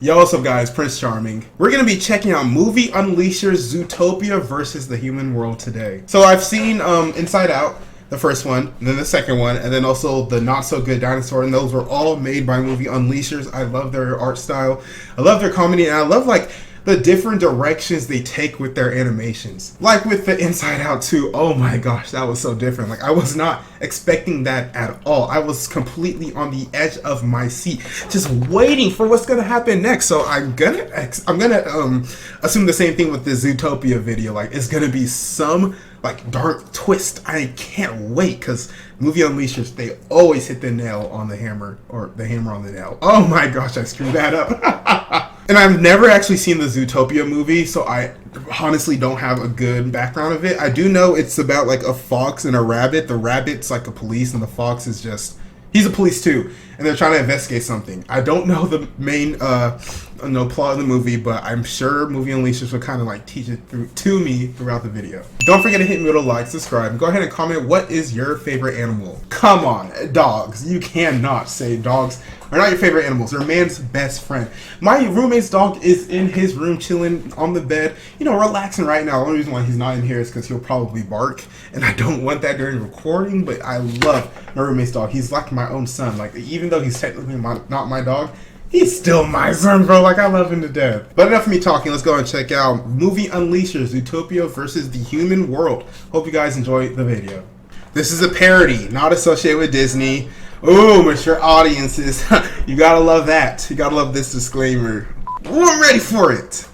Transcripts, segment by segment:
Yo, what's up guys, Prince Charming. We're gonna be checking out MovieUnleashers Zootopia versus the human world today. So I've seen Inside Out, the first one, and then the second one, and then also the Not So Good Dinosaur, and those were all made by MovieUnleashers. I love their art style, I love their comedy, and I love like the different directions they take with their animations. Like with the Inside Out 2, oh my gosh, that was so different. Like I was not expecting that at all. I was completely on the edge of my seat, just waiting for what's gonna happen next. So I'm gonna assume the same thing with the Zootopia video. Like it's gonna be some like dark twist. I can't wait because MovieUnleashers, they always hit the nail on the hammer, or the hammer on the nail. Oh my gosh, I screwed that up. And I've never actually seen the Zootopia movie, so I honestly don't have a good background of it. I do know it's about like a fox and a rabbit. The rabbit's like a police and the fox is just, he's a police too. And they're trying to investigate something. I don't know the main plot of the movie, but I'm sure MovieUnleashers will kind of like teach it to me throughout the video. Don't forget to hit me with a like, subscribe, and go ahead and comment what is your favorite animal. Come on, dogs. You cannot say dogs are not your favorite animals. They're man's best friend. My roommate's dog is in his room chilling on the bed, you know, relaxing right now. The only reason why he's not in here is because he'll probably bark, and I don't want that during recording, but I love my roommate's dog. He's like my own son. Like, even though he's technically not my dog, he's still my son, bro. Like, I love him to death. But enough of me talking. Let's go and check out MovieUnleashers Zootopia versus the human world. Hope you guys enjoy the video. This is a parody, not associated with Disney. Ooh, mature audiences. You gotta love that. You gotta love this disclaimer. Ooh, I'm ready for it.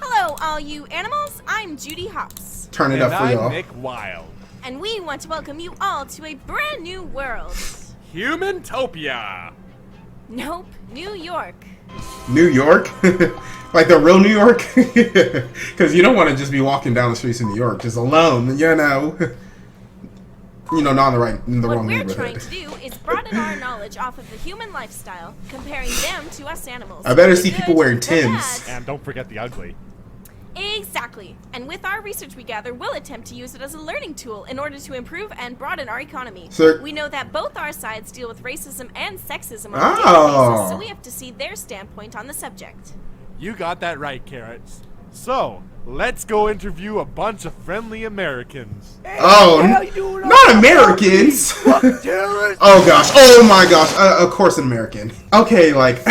Hello, all you animals. I'm Judy Hops. Turn it up for y'all. I'm Nick Wild. And we want to welcome you all to a brand new world. Humantopia. Nope, New York. New York? Like the real New York? Because you don't want to just be walking down the streets in New York just alone, you know. You know, not in the wrong neighborhood. What we're trying to do is broaden our knowledge off of the human lifestyle, comparing them to us animals. I better see people wearing Timbs. And don't forget the ugly. Exactly. And with our research we gather, we'll attempt to use it as a learning tool in order to improve and broaden our economy. Sir. We know that both our sides deal with racism and sexism on a daily basis, so we have to see their standpoint on the subject. You got that right, Carrots. So, let's go interview a bunch of friendly Americans. Oh, not Americans! Oh gosh, oh my gosh, of course an American. Okay, like,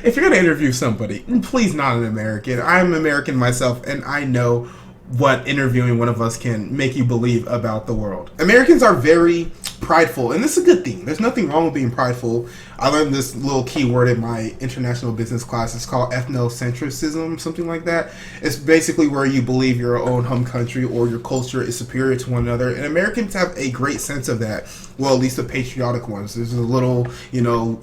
if you're gonna interview somebody, please not an American. I'm American myself, and I know what interviewing one of us can make you believe about the world. Americans are very prideful, and this is a good thing. There's nothing wrong with being prideful. I learned this little keyword in my international business class. It's called ethnocentrism, something like that. It's basically where you believe your own home country or your culture is superior to one another, and Americans have a great sense of that. Well, at least the patriotic ones. There's a little, you know,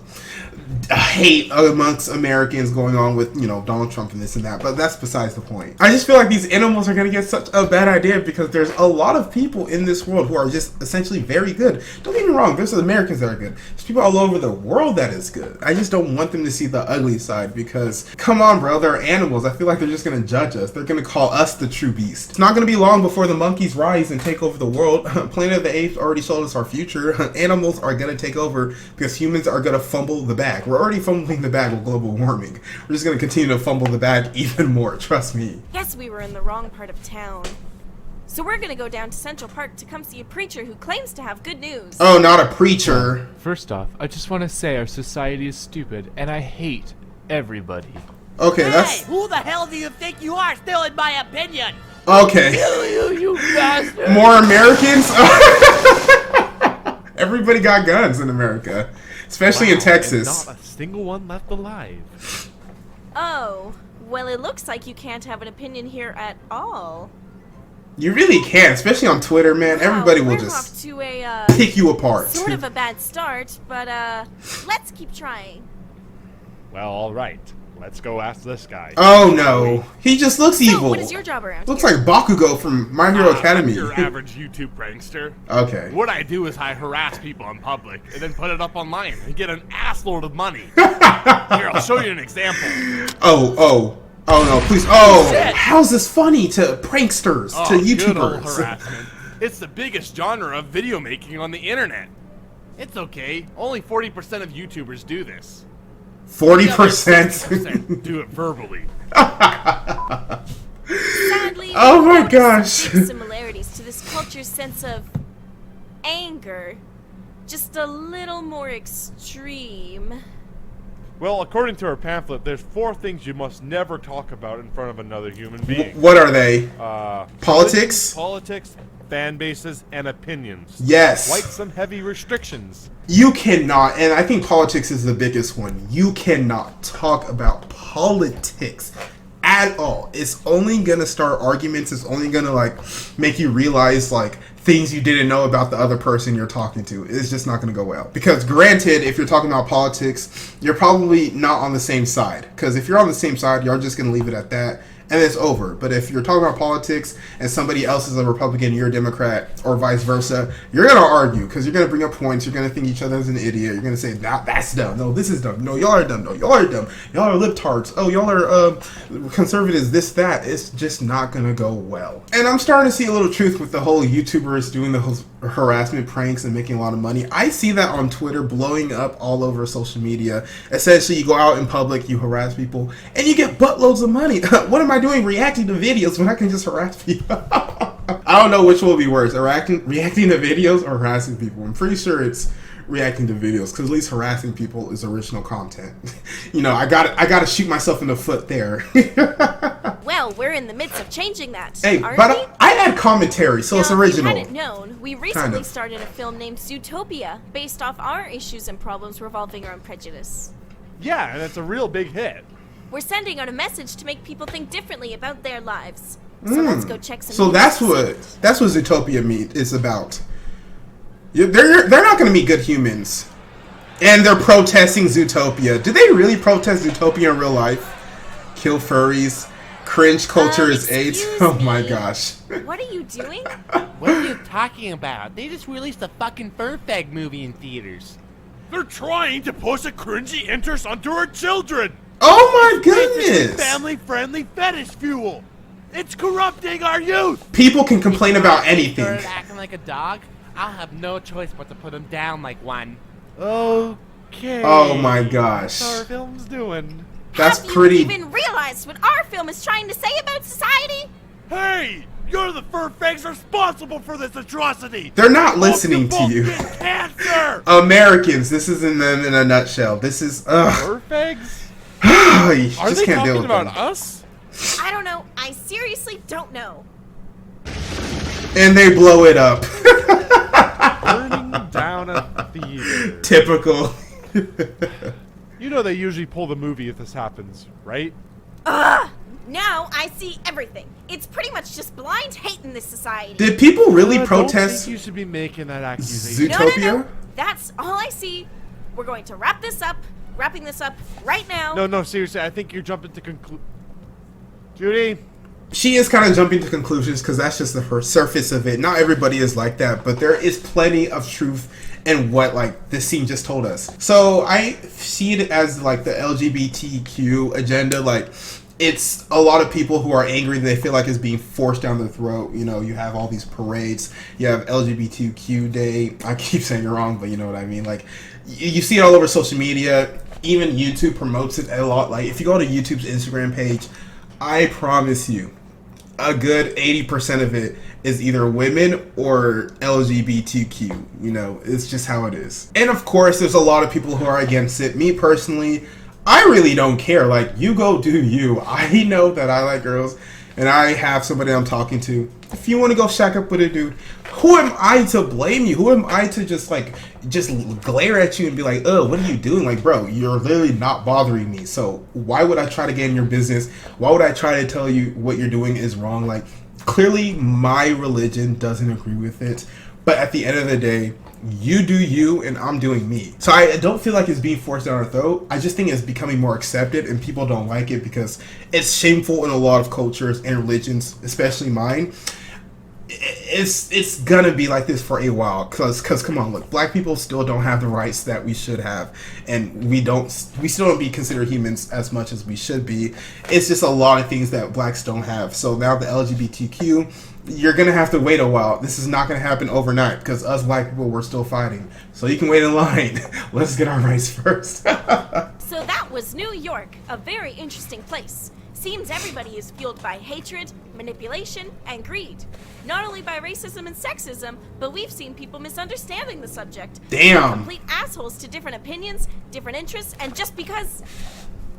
hate amongst Americans going on with, you know, Donald Trump and this and that, but that's besides the point. I just feel like these animals are going to get such a bad idea because there's a lot of people in this world who are just essentially very good. Don't get me wrong, there's Americans that are good. There's people all over the world that is good. I just don't want them to see the ugly side because, come on bro, they're animals. I feel like they're just going to judge us. They're going to call us the true beast. It's not going to be long before the monkeys rise and take over the world. Planet of the Apes already showed us our future. Animals are going to take over because humans are going to fumble the bag. We're already fumbling the bag with global warming. We're just going to continue to fumble the bag even more, trust me. Guess we were in the wrong part of town. So we're gonna go down to Central Park to come see a preacher who claims to have good news. Oh, not a preacher. First off, I just want to say our society is stupid, and I hate everybody. Okay, hey, that's... who the hell do you think you are, still in my opinion? Okay. You bastard! More Americans? Everybody got guns in America. Especially in Texas. Not a single one left alive. Oh, well it looks like you can't have an opinion here at all. You really can, especially on Twitter, man. Everybody will we're just off to a, pick you apart. sort of a bad start, but let's keep trying. Well, alright. Let's go ask this guy. Oh no, he just looks So, evil. what is your job around Looks here? like Bakugo from My Hero Academy. I'm your average YouTube prankster. Okay. What I do is I harass people in public and then put it up online and get an assload of money. Here, I'll show you an example. Oh no, please. Oh, Shit. how's this funny to pranksters, to Good old YouTubers? harassment. It's the biggest genre of video making on the internet. It's okay. Only 40% of YouTubers do this. 40%. Do it verbally. Sadly, Oh we my notice gosh. some big similarities to this culture's sense of anger, just a little more extreme. Well, according to our pamphlet, there's 4 things you must never talk about in front of another human being. What are they? Politics, fan bases, and opinions. Yes. Quite some heavy restrictions. You cannot, and I think politics is the biggest one. You cannot talk about politics at all. It's only gonna start arguments. It's only gonna like make you realize like things you didn't know about the other person you're talking to. It's just not gonna go well. Because granted, if you're talking about politics, you're probably not on the same side. Because if you're on the same side, you're just gonna leave it at that. And it's over. But if you're talking about politics and somebody else is a Republican, you're a Democrat, or vice versa, you're going to argue because you're going to bring up points. You're going to think each other is an idiot. You're going to say, that's dumb. No, this is dumb. No, y'all are dumb. No, y'all are dumb. Y'all are libtards. Oh, y'all are conservatives, this, that. It's just not going to go well. And I'm starting to see a little truth with the whole YouTubers doing the whole harassment pranks and making a lot of money. I see that on Twitter blowing up all over social media. Essentially, you go out in public, you harass people, and you get buttloads of money. What am I doing reacting to videos when I can just harass people? I don't know which will be worse, reacting to videos or harassing people. I'm pretty sure it's reacting to videos because at least harassing people is original content. You know, I gotta shoot myself in the foot there. Well, we're in the midst of changing that, Hey, aren't but we? I add commentary, so it's Now, original. If you hadn't known, we recently Kind of. started a film named Zootopia, based off our issues and problems revolving around prejudice. Yeah, and it's a real big hit. We're sending out a message to make people think differently about their lives. So let's go check some. So memes that's to what see. Zootopia is about. They're not going to be good humans, and they're protesting Zootopia. Do they really protest Zootopia in real life? Kill furries, cringe culture is AIDS. Excuse Oh my me. gosh! What are you doing? What are you talking about? They just released a fucking Furfag movie in theaters. They're trying to push a cringy interest onto our children. Oh my Basically goodness! family-friendly fetish fuel. It's corrupting our youth. People can complain about They anything. started acting like a dog. I'll have no choice but to put him down like one. Okay. Oh my What's gosh! our film's doing? That's Have pretty. you even realized what our film is trying to say about society? Hey, you're the furfags responsible for this atrocity. They're not listening to both you. Get cancer. Americans, this is in them in a nutshell. This is Furfags? you Are just they can't talking deal with about them. us? I don't know. I seriously don't know. And they blow it up. Burning down a theater. Typical. You know they usually pull the movie if this happens, right? Now I see everything. It's pretty much just blind hate in this society. Did people really I don't protest think you should be making that accusation. Zootopia? No. That's all I see. We're going to wrapping this up right now. No, seriously, I think you're jumping to Judy? She is kind of jumping to conclusions because that's just the surface of it. Not everybody is like that, but there is plenty of truth in what like this scene just told us. So I see it as like the LGBTQ agenda. Like it's a lot of people who are angry. They feel like it's being forced down their throat. You know, you have all these parades. You have LGBTQ Day. I keep saying it wrong, but you know what I mean. Like you see it all over social media. Even YouTube promotes it a lot. Like if you go to YouTube's Instagram page, I promise you, a good 80% of it is either women or LGBTQ. You know, it's just how it is. And of course, there's a lot of people who are against it. Me personally, I really don't care. Like, you go do you. I know that I like girls, and I have somebody I'm talking to. If you want to go shack up with a dude, who am I to blame you? Who am I to just glare at you and be like, oh, what are you doing? Like, bro, you're literally not bothering me. So why would I try to get in your business? Why would I try to tell you what you're doing is wrong? Like, clearly my religion doesn't agree with it. But at the end of the day, you do you and I'm doing me. So I don't feel like it's being forced down our throat. I just think it's becoming more accepted and people don't like it because it's shameful in a lot of cultures and religions, especially mine. It's gonna be like this for a while because come on, look, black people still don't have the rights that we should have, and we still don't be considered humans as much as we should be. It's just a lot of things that blacks don't have. So now the LGBTQ, you're gonna have to wait a while. This is not gonna happen overnight because us black people, we're still fighting. So you can wait in line. Let's get our rights first. So that was New York, a very interesting place. Seems everybody is fueled by hatred, manipulation, and greed. Not only by racism and sexism, but we've seen people misunderstanding the subject. Damn. Complete assholes to different opinions, different interests, and just because,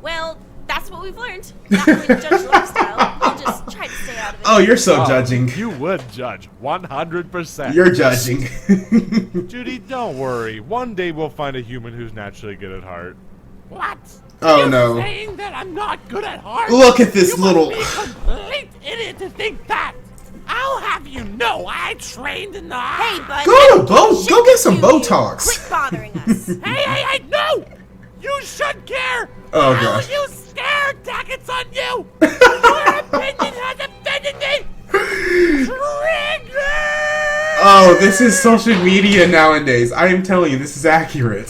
well, that's what we've learned. Not really to judge lifestyle. We'll just try to stay out of it. Oh, you're so judging. You would judge, 100%. You're judging. Judy, don't worry. One day we'll find a human who's naturally good at heart. What? Oh, You're no. saying that I'm not good at heart? Look at this you little... must be a complete idiot to think that. I'll have you know I trained in the... Hey, bud. Go get some You Botox. Quit bothering us. Hey, no! You should care! Oh, How gosh. are you scared? It's on you! Your opinion has offended me! Trigger! Oh, this is social media nowadays. I am telling you, this is accurate.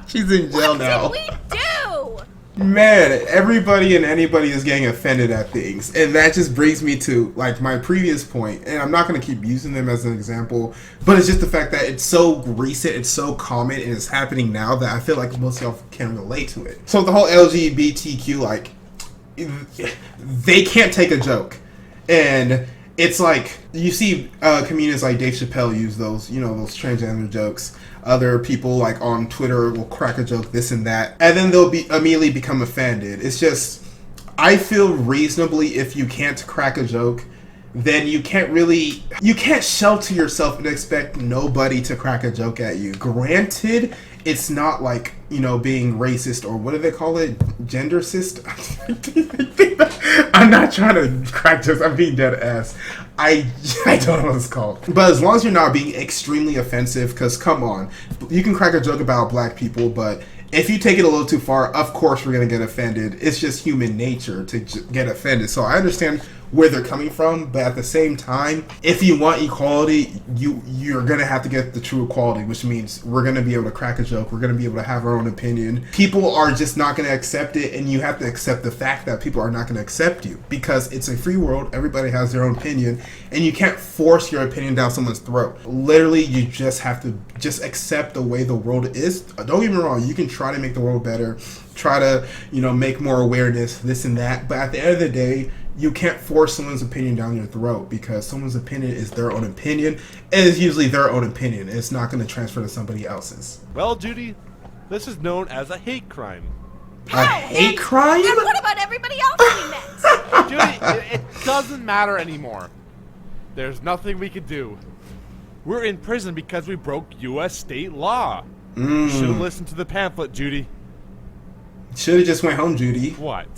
She's in jail now. What did we do? Man, everybody and anybody is getting offended at things. And that just brings me to, like, my previous point. And I'm not going to keep using them as an example. But it's just the fact that it's so recent, it's so common, and it's happening now that I feel like most of y'all can relate to it. So the whole LGBTQ, like, they can't take a joke. And it's like, you see comedians like Dave Chappelle use those, you know, those transgender jokes. Other people, like, on Twitter will crack a joke, this and that. And then they'll immediately become offended. It's just, I feel reasonably if you can't crack a joke, then you can't shelter yourself and expect nobody to crack a joke at you. Granted, it's not like, you know, being racist or what do they call it? Gendercist? I'm not trying to crack jokes. I'm being dead ass. I don't know what it's called. But as long as you're not being extremely offensive, because come on, you can crack a joke about black people, but if you take it a little too far, of course we're going to get offended. It's just human nature to get offended. So I understand where they're coming from, but at the same time, if you want equality, you're going to have to get the true equality, which means we're going to be able to crack a joke. We're going to be able to have our own opinion. People are just not going to accept it, and you have to accept the fact that people are not going to accept you because it's a free world. Everybody has their own opinion, and you can't force your opinion down someone's throat. Literally, you just have to just accept the way the world is. Don't get me wrong. You can try to make the world better, try to, you know, make more awareness, this and that, but at the end of the day, you can't force someone's opinion down your throat because someone's opinion is their own opinion, and it's usually their own opinion. It's not going to transfer to somebody else's. Well, Judy, this is known as a hate crime. A hate crime? And what about everybody else we met? Judy, it doesn't matter anymore. There's nothing we can do. We're in prison because we broke U.S. state law. You should have listened to the pamphlet, Judy. Should have just went home, Judy. What?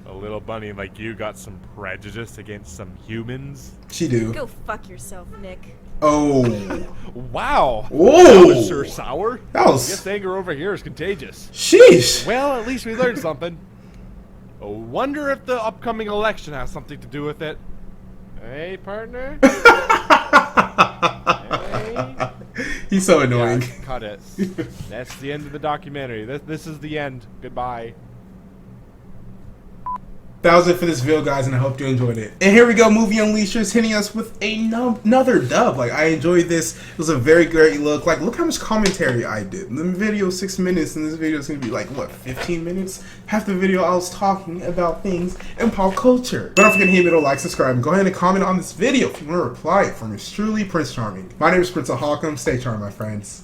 A little bunny like you got some prejudice against some humans? She do. Go fuck yourself, Nick. Oh. Wow. Whoa. That was sure sour. That was... Guess anger over here is contagious. Sheesh. Well, at least we learned something. I wonder if the upcoming election has something to do with it. Hey, partner? Hey? He's so annoying. Yeah, cut it. That's the end of the documentary. This is the end. Goodbye. That was it for this video, guys, and I hope you enjoyed it. And here we go, Movie Unleashers hitting us with another dub. Like, I enjoyed this. It was a very great look. Like, look how much commentary I did. The video is 6 minutes, and this video is going to be like, what, 15 minutes? Half the video I was talking about things in pop culture. But don't forget to hit me, like, subscribe, and go ahead and comment on this video if you want to reply from yours truly, Prince Charming. My name is Prince Hawkham. Stay charmed, my friends.